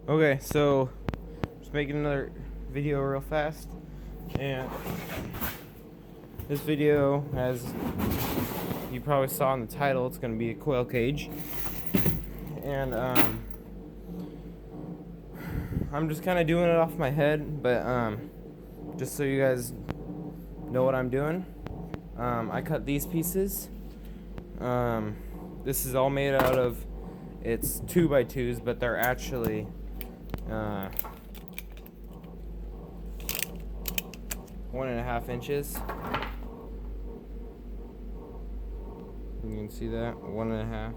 Okay, so just making another video real fast, and this video, as you probably saw in the title, it's going to be a quail cage, and I'm just kind of doing it off my head, but just so you guys know what I'm doing, I cut these pieces. This is all made out of, it's 2x2s, but they're actually 1.5 inches. You can see that 1.5.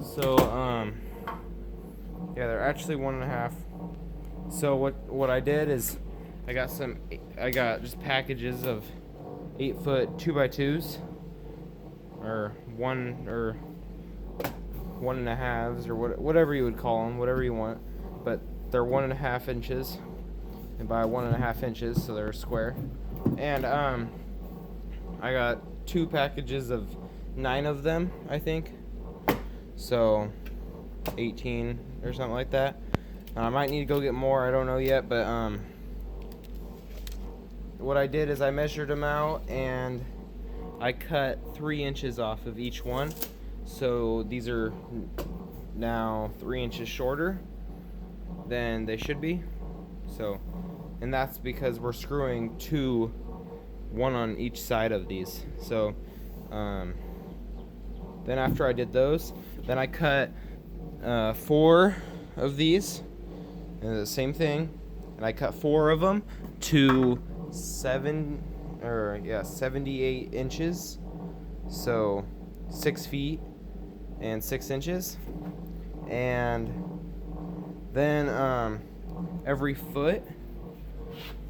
So yeah, they're actually 1.5. So what I did is I got just packages of 8-foot 2x2s, or 1.5s, or whatever you would call them, whatever you want, but they're 1.5 inches and by 1.5 inches, so they're square. And I got 2 packages of 9 of them, I think, so 18 or something like that. I might need to go get more, I don't know yet, but what I did is I measured them out and I cut 3 inches off of each one, so these are now 3 inches shorter than they should be. So, and that's because we're screwing one on each side of these. So then after I did those, then I cut 4 of these, and the same thing, and I cut 4 of them to 78 inches, so 6 feet and 6 inches. And then every foot,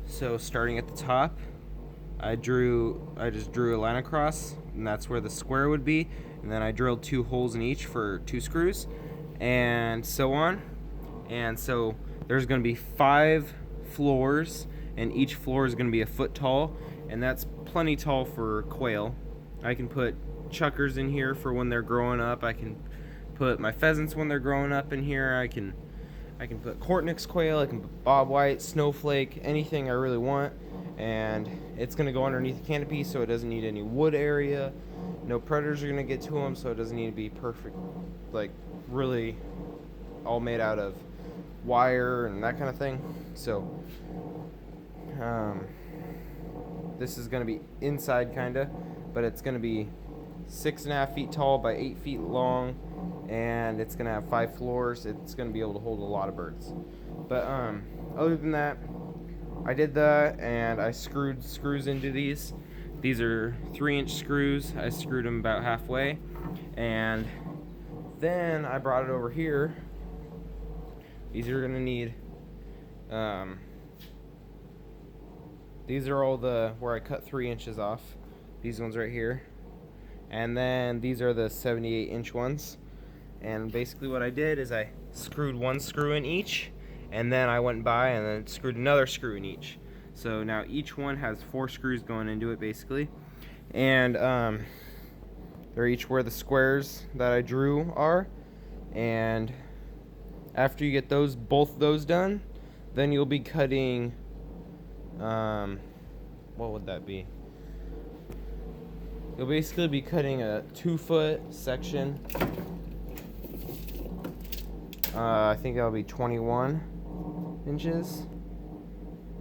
so starting at the top, I just drew a line across, and that's where the square would be, and then I drilled 2 holes in each for 2 screws, and so on. And so there's going to be 5 floors, and each floor is going to be a foot tall, and that's plenty tall for quail. I can put chuckars in here for when they're growing up. I can put my pheasants when they're growing up in here. I can put Cortnix quail, I can put bobwhite, snowflake, anything I really want. And it's going to go underneath the canopy, so it doesn't need any wood area. No predators are going to get to them, so it doesn't need to be perfect, like really all made out of wire and that kind of thing. So this is going to be inside kinda, but it's going to be 6.5 feet tall by 8 feet long, and it's going to have 5 floors. It's going to be able to hold a lot of birds. But other than that, I did that, and I screwed screws into these. These are 3-inch screws. I screwed them about halfway, and then I brought it over here. These are going to need these are all where I cut 3 inches off. These ones right here. And then these are the 78-inch ones. And basically what I did is I screwed 1 screw in each, and then I went by and then screwed another screw in each. So now each one has 4 screws going into it, basically. And they're each where the squares that I drew are. And after you get both those done, then you'll be cutting, what would that be? You'll basically be cutting a 2-foot section. I think that'll be 21 inches.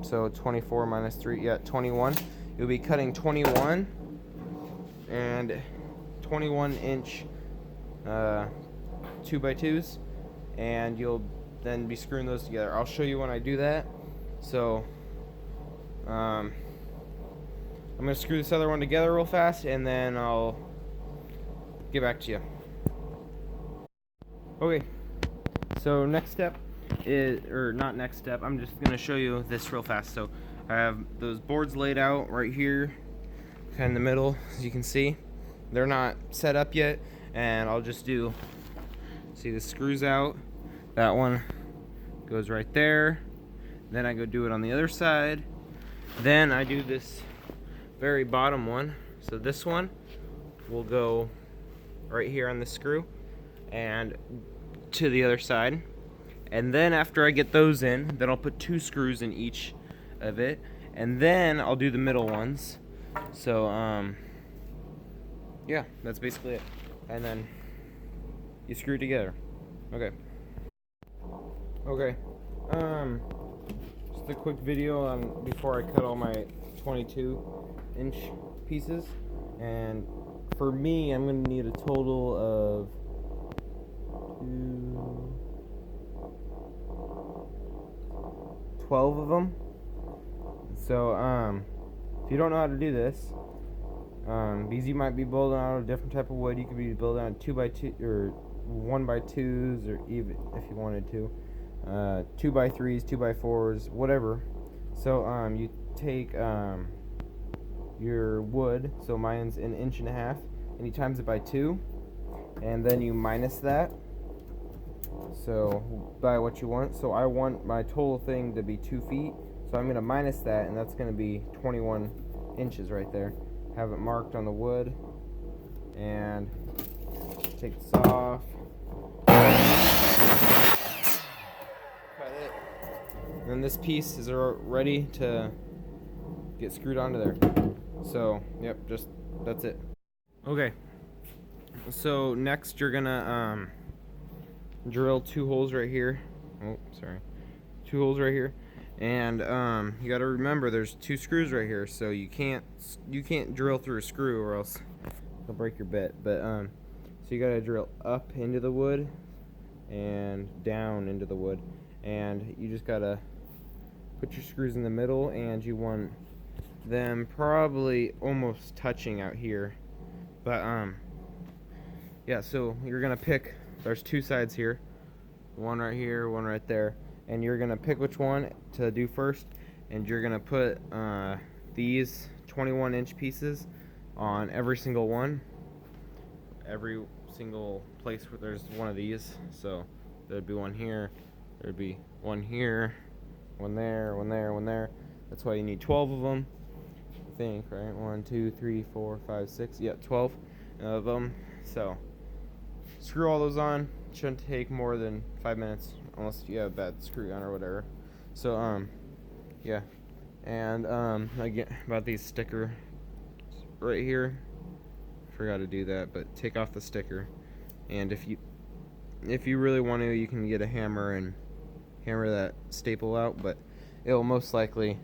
So 24 minus 3, yeah, 21. You'll be cutting 21 and 21-inch 2x2s, and you'll then be screwing those together. I'll show you when I do that. So I'm going to screw this other one together real fast, and then I'll get back to you. Okay, so next step is, or not next step, I'm just going to show you this real fast. So I have those boards laid out right here, kind of in the middle, as you can see. They're not set up yet, and I'll just see the screws out. That one goes right there. Then I go do it on the other side. Then I do this very bottom one. So this one will go right here on the screw and to the other side. And then after I get those in, then I'll put 2 screws in each of it, and then I'll do the middle ones. So yeah, that's basically it. And then you screw it together. Okay. Okay. Just a quick video on before I cut all my 22-inch pieces. And for me, I'm gonna need a total of 12 of them. So if you don't know how to do this, because you might be building out a different type of wood, you could be building on 2x2 or 1x2s, or even if you wanted to 2x3s, 2x4s, whatever. So you take your wood, so mine's 1.5 inches, and you times it by 2, and then you minus that, so by what you want. So I want my total thing to be 2 feet, so I'm going to minus that, and that's going to be 21 inches right there. Have it marked on the wood, and take this off, cut it, and then this piece is ready to get screwed onto there. So yep, just that's it. Okay, so next you're gonna drill 2 holes right here. Oh, sorry, 2 holes right here, and you got to remember there's 2 screws right here, so you can't drill through a screw or else you'll break your bit. But so you got to drill up into the wood and down into the wood, and you just got to put your screws in the middle, and you want them probably almost touching out here. But yeah, so you're gonna pick, there's 2 sides here, one right here, one right there, and you're gonna pick which one to do first, and you're gonna put these 21-inch pieces on every single one, every single place where there's one of these. So there'd be one here, there'd be one here, one there, one there, one there. That's why you need 12 of them, I think, right? 1, 2, 3, 4, 5, 6. Yeah, 12 of them. So screw all those on. Shouldn't take more than 5 minutes unless you have a bad screw gun or whatever. So yeah. And again, about these sticker right here, forgot to do that, but take off the sticker. And if you really want to, you can get a hammer and hammer that staple out, but it'll most likely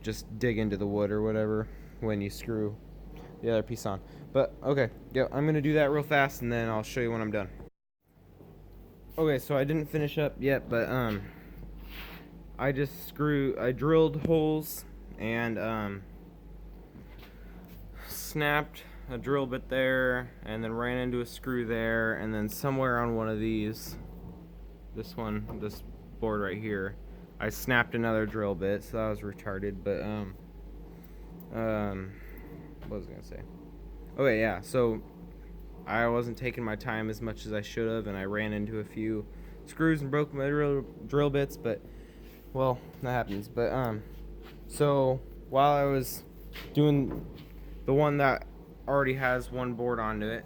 just dig into the wood or whatever when you screw the other piece on. But okay, yeah, I'm gonna do that real fast, and then I'll show you when I'm done. Okay, so I didn't finish up yet, but I drilled holes and snapped a drill bit there, and then ran into a screw there, and then somewhere on one of these, this board right here, I snapped another drill bit, so that was retarded. But what was I gonna say? Okay, yeah, so I wasn't taking my time as much as I should have, and I ran into a few screws and broke my drill bits, but well, that happens. But so while I was doing the one that already has one board onto it,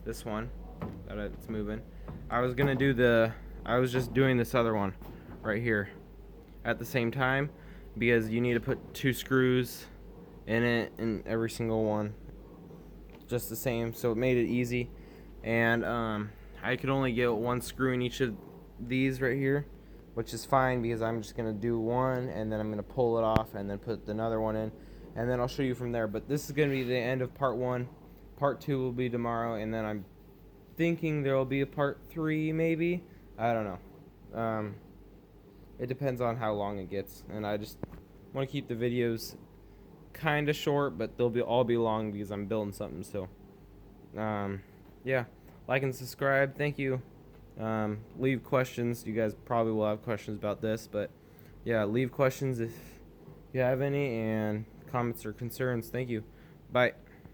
this one that it's moving, I was just doing this other one right here at the same time, because you need to put 2 screws in it in every single one, just the same, so it made it easy. And I could only get 1 screw in each of these right here, which is fine, because I'm just gonna do one, and then I'm gonna pull it off and then put another one in, and then I'll show you from there. But this is gonna be the end of part 1. Part 2 will be tomorrow, and then I'm thinking there will be a part 3, maybe. I don't know. It depends on how long it gets, and I just want to keep the videos kind of short, but they'll all be long because I'm building something. So yeah, like and subscribe. Thank you. Leave questions. You guys probably will have questions about this, but yeah, leave questions if you have any, and comments or concerns. Thank you. Bye.